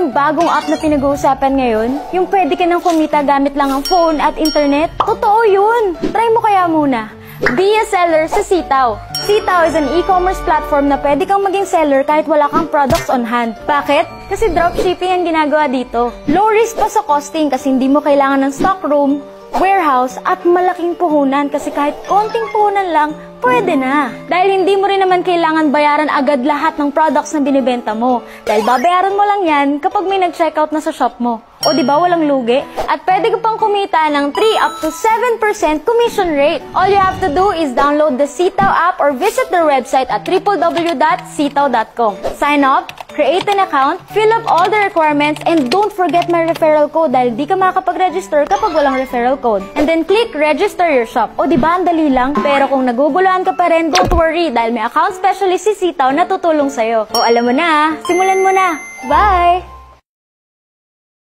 yung bagong app na pinag-uusapan ngayon? Yung pwede ka nang kumita gamit lang ang phone at internet? Totoo yun! Try mo kaya muna. Be a seller sa Sitaw. Sitaw is an e-commerce platform na pwede kang maging seller kahit wala kang products on hand. Bakit? Kasi dropshipping ang ginagawa dito. Low risk pa sa costing kasi hindi mo kailangan ng stockroom, warehouse, at malaking puhunan kasi kahit konting puhunan lang, pwede na. Dahil hindi mo rin naman kailangan bayaran agad lahat ng products na binibenta mo. Dahil babayaran mo lang yan kapag may nag-checkout na sa shop mo. O diba walang lugi? At pwede ka pang kumita ng 3 up to 7% commission rate. All you have to do is download the Sitaw app or visit their website at www.sitaw.com. Sign up, create an account, fill up all the requirements, and don't forget my referral code dahil di ka makakapag-register kapag walang referral code. And then click register your shop. O diba ang dali lang? Pero kung naguguluhan ka pa rin, don't worry dahil may account specialist si Sitaw na tutulong sa'yo. O alam mo na, simulan mo na. Bye!